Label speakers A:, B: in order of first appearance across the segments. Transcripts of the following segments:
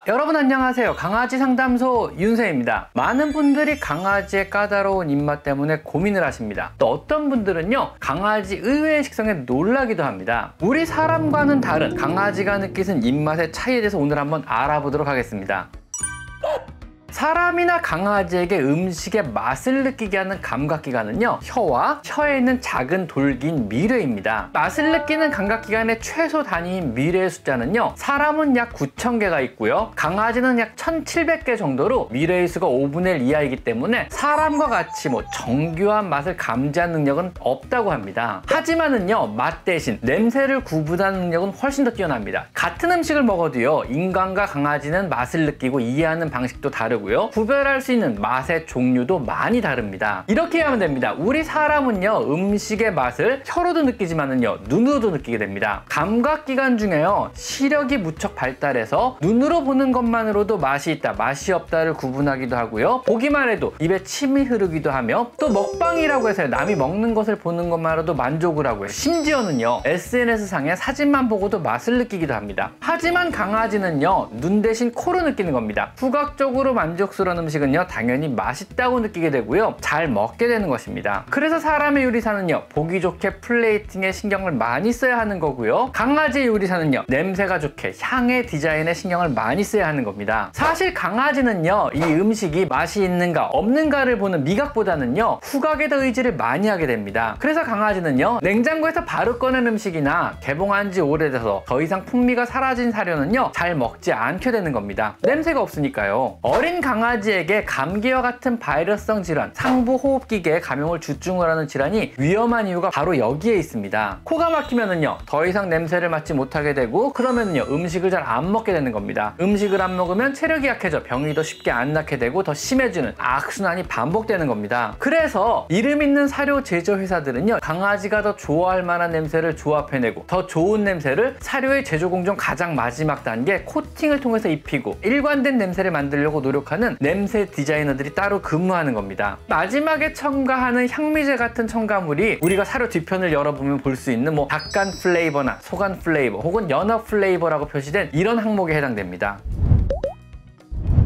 A: 여러분 안녕하세요. 강아지 상담소 윤세입니다. 많은 분들이 강아지의 까다로운 입맛 때문에 고민을 하십니다. 또 어떤 분들은요, 강아지 의외의 식성에 놀라기도 합니다. 우리 사람과는 다른 강아지가 느끼는 입맛의 차이에 대해서 오늘 한번 알아보도록 하겠습니다. 사람이나 강아지에게 음식의 맛을 느끼게 하는 감각기관은요, 혀와 혀에 있는 작은 돌기인 미뢰입니다. 맛을 느끼는 감각기관의 최소 단위인 미뢰의 숫자는요, 사람은 약 9,000개가 있고요, 강아지는 약 1,700개 정도로 미뢰의 수가 5분의 1 이하이기 때문에 사람과 같이 정교한 맛을 감지하는 능력은 없다고 합니다. 하지만은요, 맛 대신 냄새를 구분하는 능력은 훨씬 더 뛰어납니다. 같은 음식을 먹어도요, 인간과 강아지는 맛을 느끼고 이해하는 방식도 다르고 구별할 수 있는 맛의 종류도 많이 다릅니다. 이렇게 하면 됩니다. 우리 사람은요, 음식의 맛을 혀로도 느끼지만은요, 눈으로도 느끼게 됩니다. 감각기관 중에요, 시력이 무척 발달해서 눈으로 보는 것만으로도 맛이 있다, 맛이 없다를 구분하기도 하고요, 보기만 해도 입에 침이 흐르기도 하며, 또 먹방이라고 해서 남이 먹는 것을 보는 것만으로도 만족을 하고요, 심지어는요, SNS상에 사진만 보고도 맛을 느끼기도 합니다. 하지만 강아지는요, 눈 대신 코로 느끼는 겁니다. 후각적으로 만족스러운 음식은요, 당연히 맛있다고 느끼게 되고요, 잘 먹게 되는 것입니다. 그래서 사람의 요리사는요, 보기 좋게 플레이팅에 신경을 많이 써야 하는 거고요, 강아지의 요리사는요, 냄새가 좋게 향의 디자인에 신경을 많이 써야 하는 겁니다. 사실 강아지는요, 이 음식이 맛이 있는가 없는가를 보는 미각보다는요, 후각에 더 의지를 많이 하게 됩니다. 그래서 강아지는요, 냉장고에서 바로 꺼낸 음식이나 개봉한 지 오래돼서 더 이상 풍미가 사라진 사료는요, 잘 먹지 않게 되는 겁니다. 냄새가 없으니까요. 어린 강아지에게 감기와 같은 바이러스성 질환, 상부호흡기계 감염을 주증을 하는 질환이 위험한 이유가 바로 여기에 있습니다. 코가 막히면은요, 더 이상 냄새를 맡지 못하게 되고, 그러면은요, 음식을 잘 안 먹게 되는 겁니다. 음식을 안 먹으면 체력이 약해져 병이 더 쉽게 안 낫게 되고 더 심해지는 악순환이 반복되는 겁니다. 그래서 이름 있는 사료 제조 회사들은요, 강아지가 더 좋아할 만한 냄새를 조합해내고 더 좋은 냄새를 사료의 제조 공정 가장 마지막 단계 코팅을 통해서 입히고 일관된 냄새를 만들려고 노력하는 냄새 디자이너들이 따로 근무하는 겁니다. 마지막에 첨가하는 향미제 같은 첨가물이 우리가 사료 뒤편을 열어보면 볼 수 있는 닭간 플레이버나 소간 플레이버 혹은 연어 플레이버라고 표시된 이런 항목에 해당됩니다.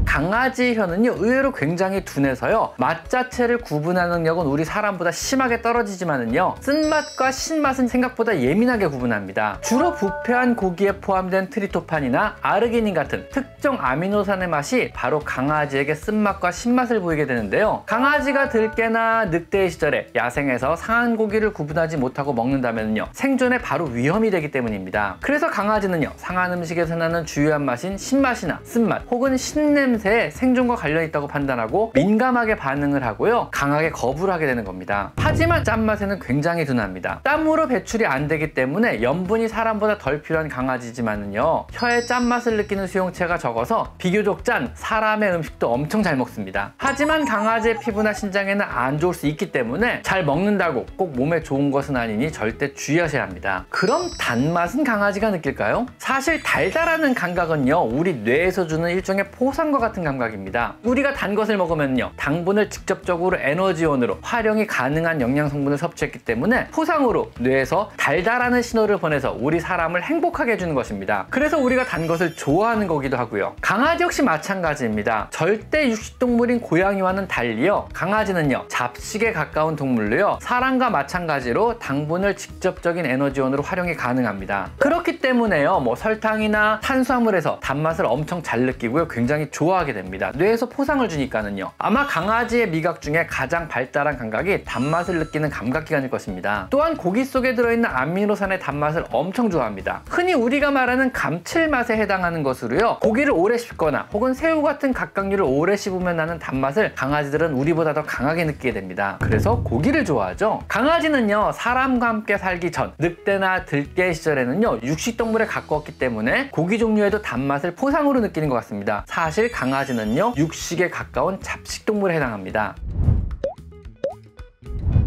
A: 강아지의 혀는요, 의외로 굉장히 둔해서요, 맛 자체를 구분하는 능력은 우리 사람보다 심하게 떨어지지만은요, 쓴맛과 신맛은 생각보다 예민하게 구분합니다. 주로 부패한 고기에 포함된 트리토판이나 아르기닌 같은 특정 아미노산의 맛이 바로 강아지에게 쓴맛과 신맛을 보이게 되는데요, 강아지가 들깨나 늑대의 시절에 야생에서 상한 고기를 구분하지 못하고 먹는다면요, 생존에 바로 위험이 되기 때문입니다. 그래서 강아지는요, 상한 음식에서 나는 주요한 맛인 신맛이나 쓴맛 혹은 신냄새 생존과 관련이 있다고 판단하고 민감하게 반응을 하고요, 강하게 거부를 하게 되는 겁니다. 하지만 짠맛에는 굉장히 둔합니다. 땀으로 배출이 안 되기 때문에 염분이 사람보다 덜 필요한 강아지지만은요, 혀에 짠맛을 느끼는 수용체가 적어서 비교적 짠 사람의 음식도 엄청 잘 먹습니다. 하지만 강아지의 피부나 신장에는 안 좋을 수 있기 때문에 잘 먹는다고 꼭 몸에 좋은 것은 아니니 절대 주의하셔야 합니다. 그럼 단맛은 강아지가 느낄까요? 사실 달달하는 감각은요, 우리 뇌에서 주는 일종의 포상과 같은 감각입니다. 우리가 단 것을 먹으면요, 당분을 직접적으로 에너지원으로 활용이 가능한 영양 성분을 섭취했기 때문에 포상으로 뇌에서 달달하는 신호를 보내서 우리 사람을 행복하게 해주는 것입니다. 그래서 우리가 단 것을 좋아하는 거기도 하고요. 강아지 역시 마찬가지입니다. 절대 육식동물인 고양이와는 달리요, 강아지는요, 잡식에 가까운 동물로요, 사람과 마찬가지로 당분을 직접적인 에너지원으로 활용이 가능합니다. 그렇기 때문에요, 설탕이나 탄수화물에서 단맛을 엄청 잘 느끼고요, 굉장히 좋아하게 됩니다. 뇌에서 포상을 주니까는요. 아마 강아지의 미각 중에 가장 발달한 감각이 단맛을 느끼는 감각기관일 것입니다. 또한 고기 속에 들어있는 아미노산의 단맛을 엄청 좋아합니다. 흔히 우리가 말하는 감칠맛에 해당하는 것으로요, 고기를 오래 씹거나 혹은 새우 같은 각각류를 오래 씹으면 나는 단맛을 강아지들은 우리보다 더 강하게 느끼게 됩니다. 그래서 고기를 좋아하죠. 강아지는요, 사람과 함께 살기 전 늑대나 들깨 시절에는요, 육식동물에 가까웠기 때문에 고기 종류에도 단맛을 포상으로 느끼는 것 같습니다. 사실 강아지는요, 육식에 가까운 잡식동물에 해당합니다.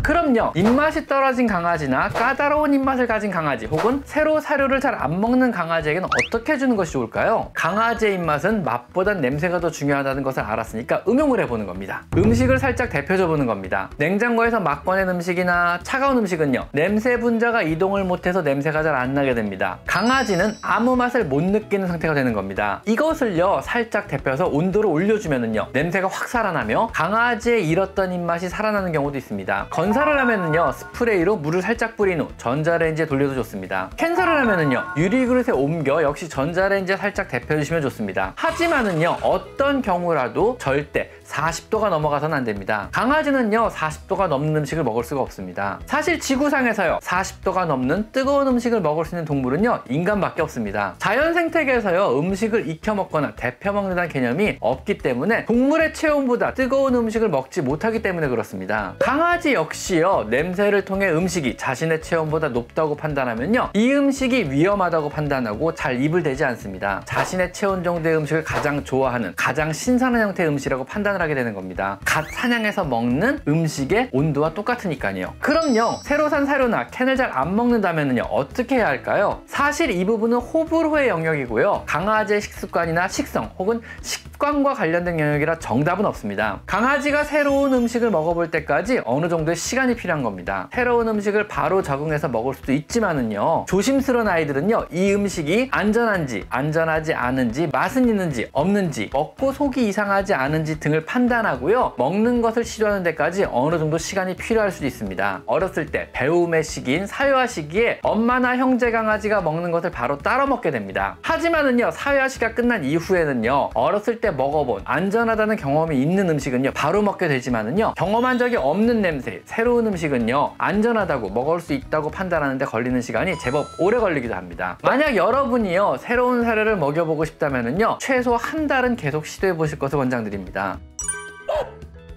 A: 그럼요, 입맛이 떨어진 강아지나 까다로운 입맛을 가진 강아지 혹은 새로 사료를 잘 안 먹는 강아지에게는 어떻게 해주는 것이 좋을까요? 강아지의 입맛은 맛보단 냄새가 더 중요하다는 것을 알았으니까 응용을 해보는 겁니다. 음식을 살짝 데펴줘 보는 겁니다. 냉장고에서 막 꺼낸 음식이나 차가운 음식은요, 냄새 분자가 이동을 못해서 냄새가 잘 안 나게 됩니다. 강아지는 아무 맛을 못 느끼는 상태가 되는 겁니다. 이것을요, 살짝 데펴서 온도를 올려주면은요, 냄새가 확 살아나며 강아지의 잃었던 입맛이 살아나는 경우도 있습니다. 건사를 하면은요, 스프레이로 물을 살짝 뿌린 후 전자레인지에 돌려도 좋습니다. 캔서를 하면은요, 유리그릇에 옮겨 역시 전자레인지에 살짝 데펴주시면 좋습니다. 하지만은요, 어떤 경우라도 절대 40도가 넘어가서는 안 됩니다. 강아지는요, 40도가 넘는 음식을 먹을 수가 없습니다. 사실 지구상에서요, 40도가 넘는 뜨거운 음식을 먹을 수 있는 동물은요, 인간밖에 없습니다. 자연 생태계에서요, 음식을 익혀 먹거나 데펴 먹는다는 개념이 없기 때문에 동물의 체온보다 뜨거운 음식을 먹지 못하기 때문에 그렇습니다. 강아지 역시요, 냄새를 통해 음식이 자신의 체온보다 높다고 판단하면요, 이 음식이 위험하다고 판단하고 잘 입을 대지 않습니다. 자신의 체온 정도의 음식을 가장 좋아하는, 가장 신선한 형태의 음식이라고 판단을 하게 되는 겁니다. 갓 사냥해서 먹는 음식의 온도와 똑같으니까요. 그럼요, 새로 산 사료나 캔을 잘 안 먹는다면요, 어떻게 해야 할까요? 사실 이 부분은 호불호의 영역이고요, 강아지의 식습관이나 식성 혹은 식관과 관련된 영역이라 정답은 없습니다. 강아지가 새로운 음식을 먹어볼 때까지 어느 정도의 시간이 필요한 겁니다. 새로운 음식을 바로 적응해서 먹을 수도 있지만은요, 조심스러운 아이들은요, 이 음식이 안전한지 안전하지 않은지, 맛은 있는지 없는지, 먹고 속이 이상하지 않은지 등을 판단하고요, 먹는 것을 시도하는 데까지 어느 정도 시간이 필요할 수도 있습니다. 어렸을 때 배움의 시기인 사회화 시기에 엄마나 형제 강아지가 먹는 것을 바로 따라 먹게 됩니다. 하지만은요, 사회화 시기가 끝난 이후에는요, 어렸을 때 먹어본 안전하다는 경험이 있는 음식은요, 바로 먹게 되지만은요, 경험한 적이 없는 냄새, 새로운 음식은요, 안전하다고 먹을 수 있다고 판단하는데 걸리는 시간이 제법 오래 걸리기도 합니다. 만약 여러분이요, 새로운 사료를 먹여보고 싶다면은요, 최소 한 달은 계속 시도해 보실 것을 권장드립니다.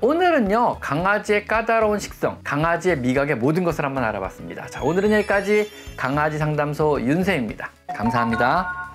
A: 오늘은요, 강아지의 까다로운 식성, 강아지의 미각의 모든 것을 한번 알아봤습니다. 자, 오늘은 여기까지 강아지 상담소 윤세입니다. 감사합니다.